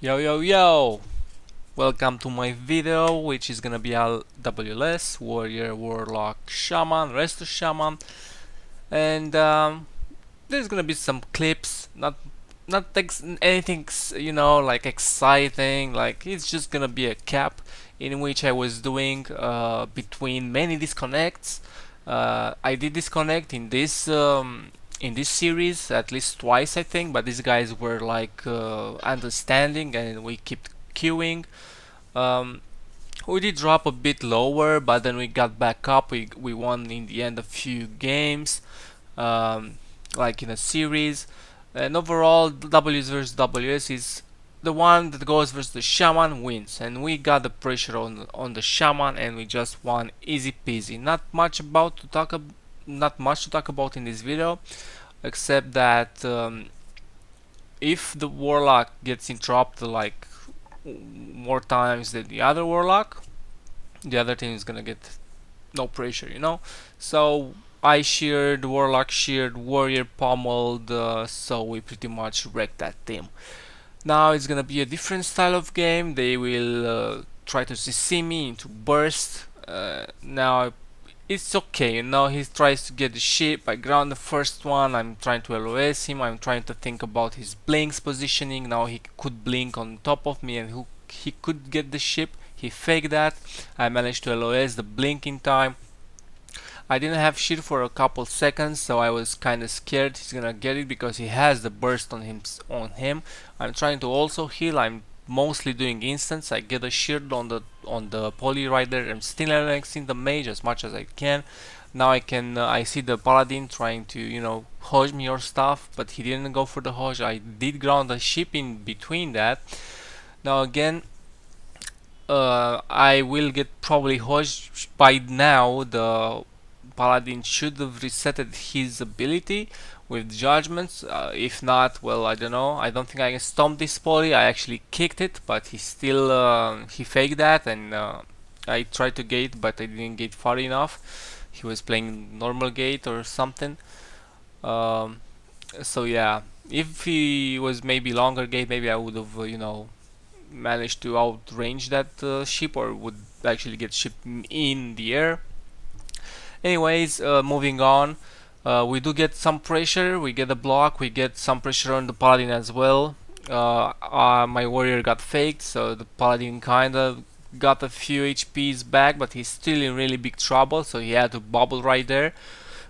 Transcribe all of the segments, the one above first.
Yo yo yo! Welcome to my video, which is gonna be a WLS Warrior Warlock Shaman Resto Shaman, and there's gonna be some clips, not anything like exciting. Like it's just gonna be a cap in which I was doing between many disconnects. I did disconnect in this series at least twice, I think, but these guys were like understanding, and we kept queuing. Um, we did drop a bit lower, but then we got back up. We won in the end a few games, um, like in a series. And overall, W's versus WS is the one that goes versus the shaman wins, and we got the pressure on the shaman, and we just won easy peasy. Not much to talk about in this video, except that if the warlock gets interrupted like more times than the other warlock, the other team is gonna get no pressure. So I sheared, warlock sheared, warrior pummeled, so we pretty much wrecked that team. Now it's gonna be a different style of game. They will try to CC me into burst. Now it's okay, he tries to get the ship. I ground the first one. I'm trying to LOS him. I'm trying to think about his blinks positioning. Now he could blink on top of me, and he could get the ship. He faked that. I managed to LOS the blink in time. I didn't have shit for a couple seconds, so I was kind of scared he's gonna get it because he has the burst on him. I'm trying to also heal. I'm mostly doing instants. I get a shield on the poly right there. I'm still LXing the mage as much as I can. Now I see the paladin trying to hodge me or stuff, but he didn't go for the hodge. I did ground the ship in between that. Now again, I will get probably hodged by now. The paladin should have resetted his ability with judgments. If not, well, I don't know. I don't think I can stomp this poly. I actually kicked it, but he faked that, and I tried to gate, but I didn't gate far enough. He was playing normal gate or something. Um, so yeah, if he was maybe longer gate, maybe I would have managed to outrange that ship, or would actually get ship in the air. Anyways, moving on. We do get some pressure. We get a block. We get some pressure on the paladin as well. My warrior got faked, so the paladin kind of got a few HPs back, but he's still in really big trouble, so he had to bubble right there.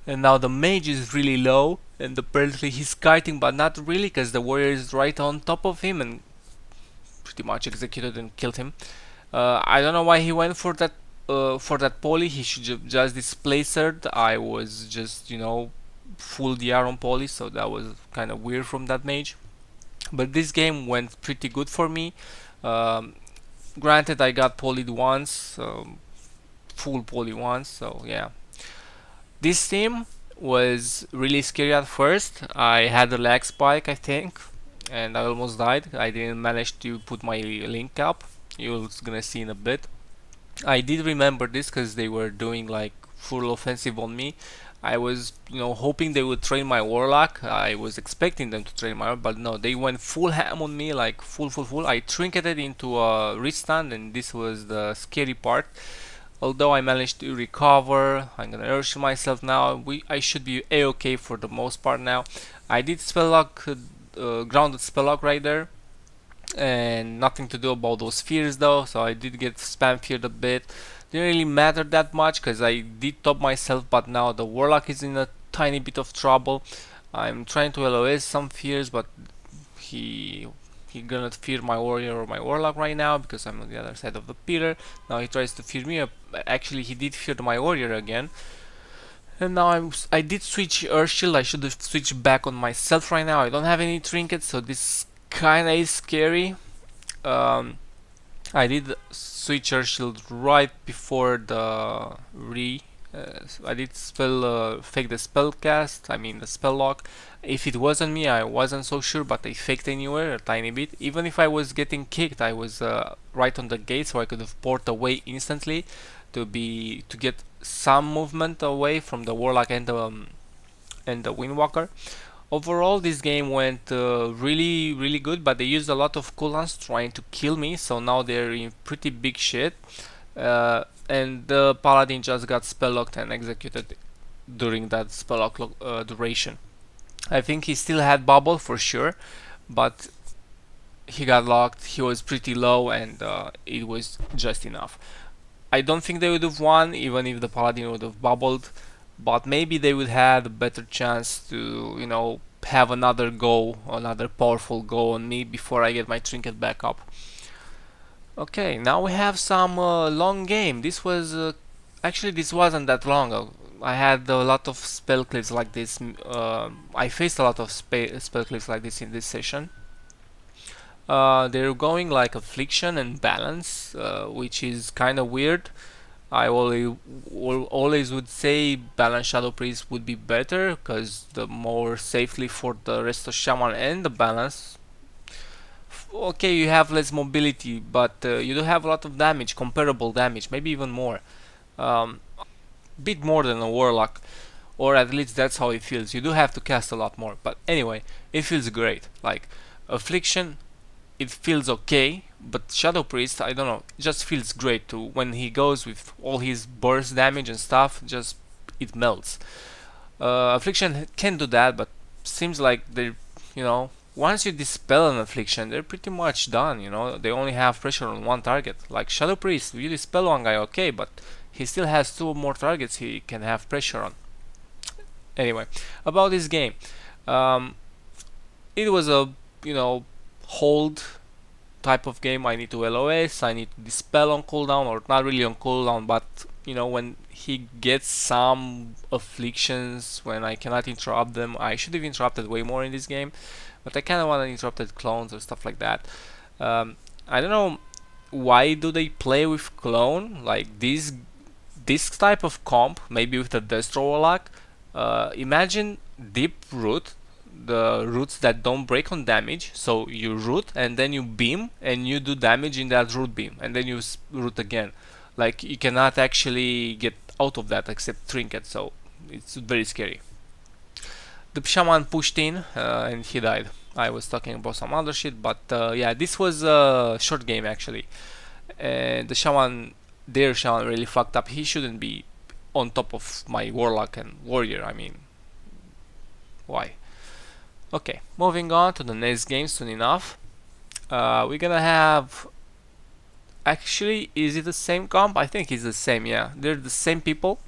And now the mage is really low, and apparently he's kiting, but not really, because the warrior is right on top of him and pretty much executed and killed him. I don't know why he went for that poly. He should just displaced. I was just full DR on poly, so that was kind of weird from that mage. But this game went pretty good for me. Um, Granted, I got polyed once, full poly once, so yeah. This team was really scary at first. I had a lag spike, I think, and I almost died. I didn't manage to put my link up. You're gonna see in a bit. I did remember this because they were doing like full offensive on me. I was, hoping they would train my warlock. I was expecting them to train my, but no, they went full ham on me, like full. I trinketed into a restand, and this was the scary part. Although I managed to recover, I'm gonna urge myself now. I should be a-okay for the most part now. I did spell lock, grounded spell lock right there, and nothing to do about those fears though, so I did get spam feared a bit. Didn't really matter that much because I did top myself, but now the warlock is in a tiny bit of trouble. I'm trying to LOS some fears, but he gonna fear my warrior or my warlock right now because I'm on the other side of the pillar. Now he tries to fear me. Actually, he did fear my warrior again. And now I did switch Earth Shield. I should have switched back on myself right now. I don't have any trinkets, so this kinda is scary. Um, I did switch Earth Shield right before the I did fake the spell cast. I mean the spell lock. If it wasn't me, I wasn't so sure, but I faked anywhere a tiny bit. Even if I was getting kicked, I was right on the gate, so I could have poured away instantly to get some movement away from the warlock and the windwalker. Overall, this game went really good, but they used a lot of cooldowns trying to kill me, so now they're in pretty big shit. And the paladin just got spell locked and executed during that spell lock duration. I think he still had bubble for sure, but he got locked. He was pretty low, and it was just enough. I don't think they would have won even if the paladin would have bubbled, but maybe they would have a better chance to, have another go, another powerful go on me before I get my trinket back up. Okay, now we have some long game. This was actually this wasn't that long. I had a lot of spell clips like this. I faced a lot of spell clips like this in this session. They're going like affliction and balance, which is kind of weird. I always would say balance shadow priest would be better because the more safely for the Resto Shaman and the balance. Okay, you have less mobility, but you do have a lot of damage, comparable damage, maybe even more. Bit more than a warlock, or at least that's how it feels. You do have to cast a lot more, but anyway, it feels great. Like affliction, it feels okay, but Shadow Priest, I don't know, it just feels great too. When he goes with all his burst damage and stuff, just it melts. Affliction can do that, but seems like they, once you dispel an affliction, they're pretty much done. They only have pressure on one target. Like Shadow Priest, you dispel one guy, okay, but he still has two more targets he can have pressure on. Anyway, about this game, it was a hold type of game. I need to LOS, I need to dispel on cooldown, or not really on cooldown, but when he gets some afflictions, when I cannot interrupt them. I should have interrupted way more in this game, but I kind of want to interrupted clones or stuff like that. I don't know why do they play with clone like this type of comp, maybe with the Destro Warlock. Imagine deep root, the roots that don't break on damage. So you root and then you beam and you do damage in that root beam and then you root again. Like you cannot actually get out of that except trinket, so it's very scary. The shaman pushed in and he died. I was talking about some other shit, but yeah, this was a short game actually. And their shaman really fucked up. He shouldn't be on top of my warlock and warrior. I mean, why? Okay, moving on to the next game soon enough. We're gonna have. Actually, is it the same comp? I think it's the same, yeah. They're the same people,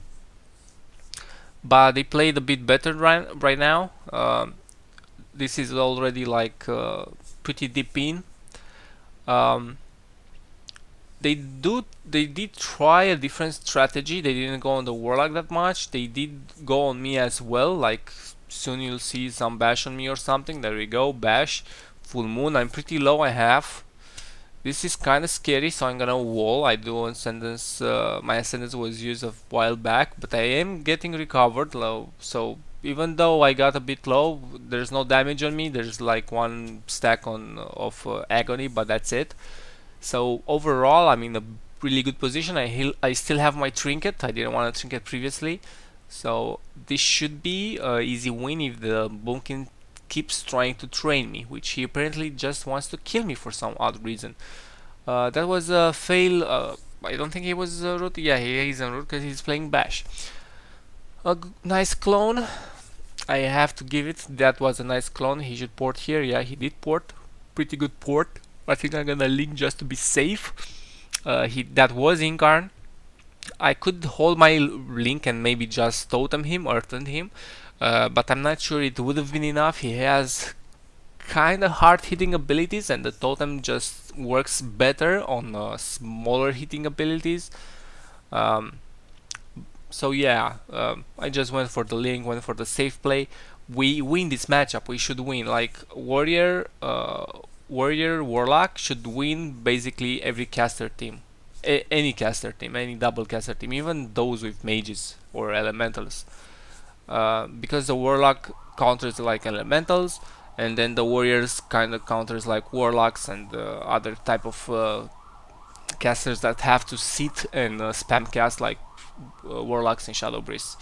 but they played a bit better right now. This is already like pretty deep in. Um, they did try a different strategy. They didn't go on the warlock that much. They did go on me as well. Like soon you'll see some bash on me or something. There we go, bash, full moon. I'm pretty low. I have. This is kind of scary, so I'm gonna wall. I do ascendance. My ascendance was used a while back, but I am getting recovered low. So even though I got a bit low, there's no damage on me. There's like one stack of agony, but that's it. So overall, I'm in a really good position. I still have my trinket. I didn't want a trinket previously, so this should be an easy win if the Boomkin keeps trying to train me, which he apparently just wants to kill me for some odd reason. That was a fail. I don't think he was root. Yeah, he's on root because he's playing bash. A nice clone. I have to give it. That was a nice clone. He should port here. Yeah, he did port. Pretty good port. I think I'm gonna link just to be safe. That was Incarn. I could hold my link and maybe just totem him or turn him, but I'm not sure it would have been enough. He has kind of hard hitting abilities, and the totem just works better on smaller hitting abilities. So yeah, I just went for the link, went for the safe play. We win this matchup. We should win. Like warrior, warlock should win basically every caster team. Any caster team, any double caster team, even those with mages or elementals, because the warlock counters like elementals, and then the warriors kind of counters like warlocks and other type of casters that have to sit and spam cast like warlocks and shadow breeze.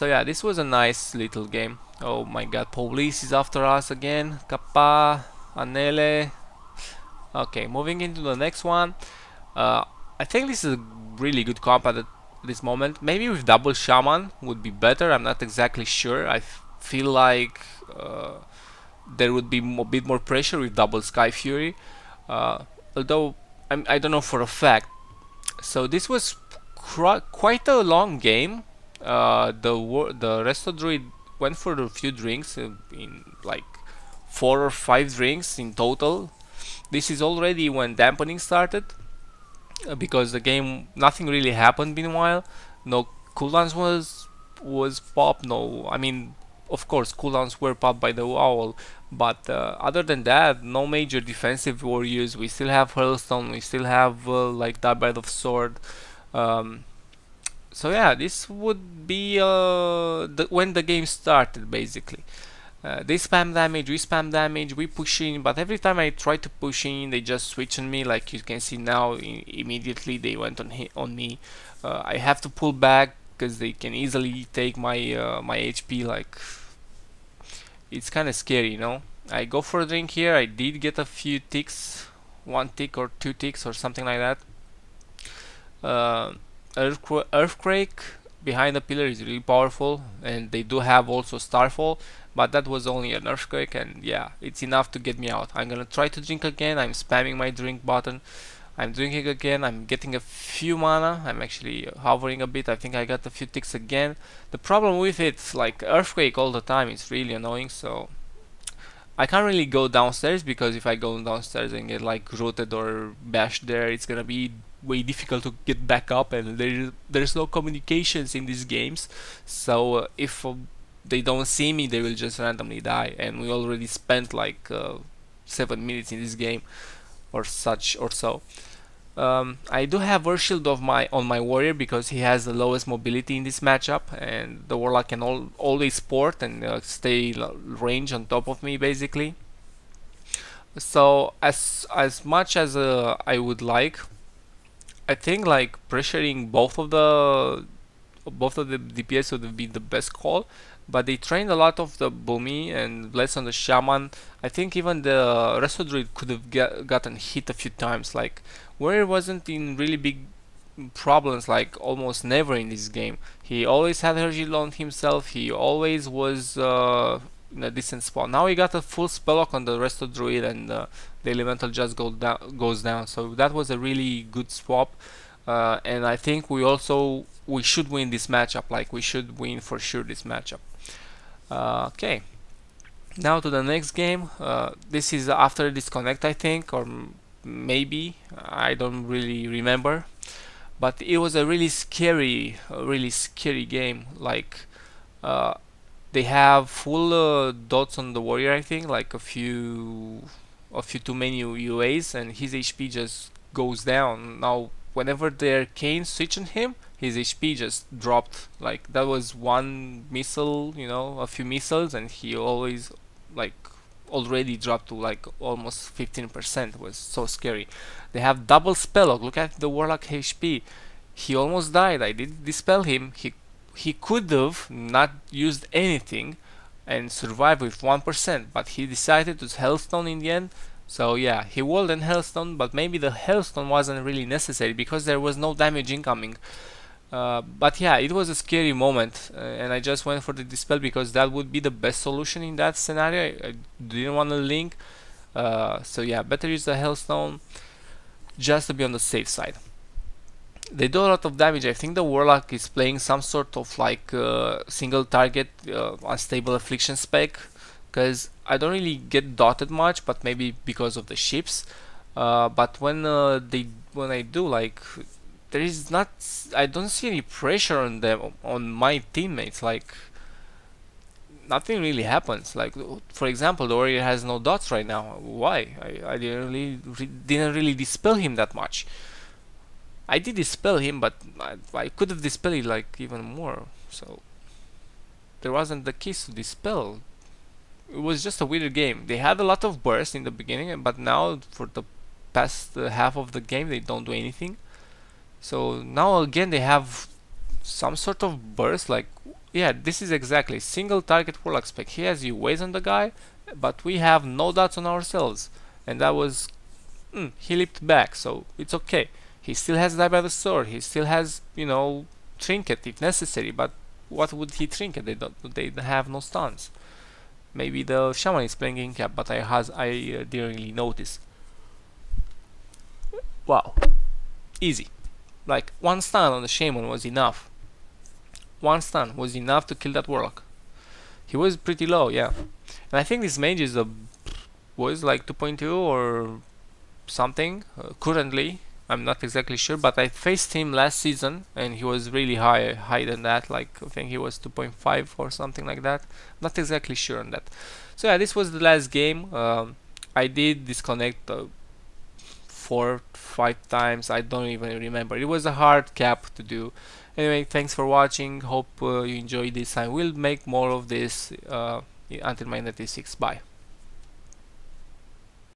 So yeah, this was a nice little game. Oh my god, police is after us again. Kappa, Anele. Okay, moving into the next one. Uh, I think this is a really good comp at this moment. Maybe with double shaman would be better. I'm not exactly sure. I feel like there would be a bit more pressure with double Sky Fury. Although I don't know for a fact. So this was quite a long game. The Resto Druid went for a few drinks, in like 4 or 5 drinks in total. This is already when dampening started, because the game nothing really happened meanwhile. No cooldowns was popped. No, I mean, of course cooldowns were popped by the owl, but other than that, no major defensive warriors. We still have Hurlstone, we still have like Dabbat of Sword. um, so yeah, this would be when the game started basically. They spam damage, we spam damage, we push in, but every time I try to push in, they just switch on me. Like you can see now, immediately they went on me. I have to pull back because they can easily take my HP. Like, it's kind of scary, you know. I go for a drink here. I did get a few ticks, 1 tick or 2 ticks or something like that. Uh, Earthquake behind the pillar is really powerful, and they do have also Starfall, but that was only an Earthquake, and yeah, it's enough to get me out. I'm gonna try to drink again. I'm spamming my drink button. I'm drinking again. I'm getting a few mana. I'm actually hovering a bit. I think I got a few ticks again. The problem with it, like Earthquake all the time, it's really annoying. So I can't really go downstairs, because if I go downstairs and get like rooted or bashed there, it's gonna be way difficult to get back up, and there's no communications in these games. So if they don't see me, they will just randomly die, and we already spent like 7 minutes in this game or such or so. I do have Earth Shield on my warrior, because he has the lowest mobility in this matchup, and the warlock can always port and stay range on top of me basically. So as much as I would like, I think like pressuring both of the DPS would be the best call, but they trained a lot of the Boomy and less on the Shaman. I think even the Resto Druid could have gotten hit a few times. Like, Warrior wasn't in really big problems, like almost never in this game. He always had Hergil on himself, he always was in a decent spot. Now he got a full spelllock on the Resto Druid, and the Elemental just goes down. So that was a really good swap. And I think we should win this matchup. Like, we should win for sure this matchup. Okay, now to the next game. This is after disconnect, I think, or maybe, I don't really remember. But it was a really scary game. Like, they have full dots on the warrior, I think, like a few too many UAs, and his HP just goes down. Now, whenever their Kane switch on him, his HP just dropped. Like, that was one missile, a few missiles, and he always, like, already dropped to like almost 15%. It was so scary. They have double spelllock. Look at the warlock HP. He almost died. I did dispel him. He could have not used anything and survived with 1%, but he decided to Hellstone in the end. So yeah, he walled and Hellstone, but maybe the Hellstone wasn't really necessary because there was no damage incoming. But yeah, it was a scary moment, and I just went for the dispel because that would be the best solution in that scenario. I didn't want to link, so yeah, better use the Hellstone just to be on the safe side. They do a lot of damage. I think the Warlock is playing some sort of like single target unstable affliction spec, because I don't really get dotted much, but maybe because of the ships. But when I do, like, there is not, I don't see any pressure on them, on my teammates. Like, nothing really happens. Like, for example, the warrior has no dots right now. Why? I didn't really dispel him that much. I did dispel him, but I could have dispelled it like even more. So there wasn't the keys to dispel. It was just a weird game. They had a lot of bursts in the beginning, but now for the past half of the game they don't do anything. So now again they have some sort of burst. Like, Yeah, this is exactly single target warlock spec. He has UAs on the guy, but we have no dots on ourselves, and that was he leaped back, so it's okay. He still has die by the sword. He still has trinket if necessary. But what would he trinket? They have no stuns. Maybe the shaman is playing in cap, but I didn't really notice. Wow, easy. Like one stun on the shaman was enough. One stun was enough to kill that warlock. He was pretty low, yeah. And I think this mage is was like 2.2 or something currently. I'm not exactly sure, but I faced him last season and he was really high than that. Like I think he was 2.5 or something like that. Not exactly sure on that. So yeah, this was the last game. I did disconnect 4 5 times. I don't even remember. It was a hard cap to do. Anyway, thanks for watching. Hope you enjoyed this. I will make more of this until my 96. Bye.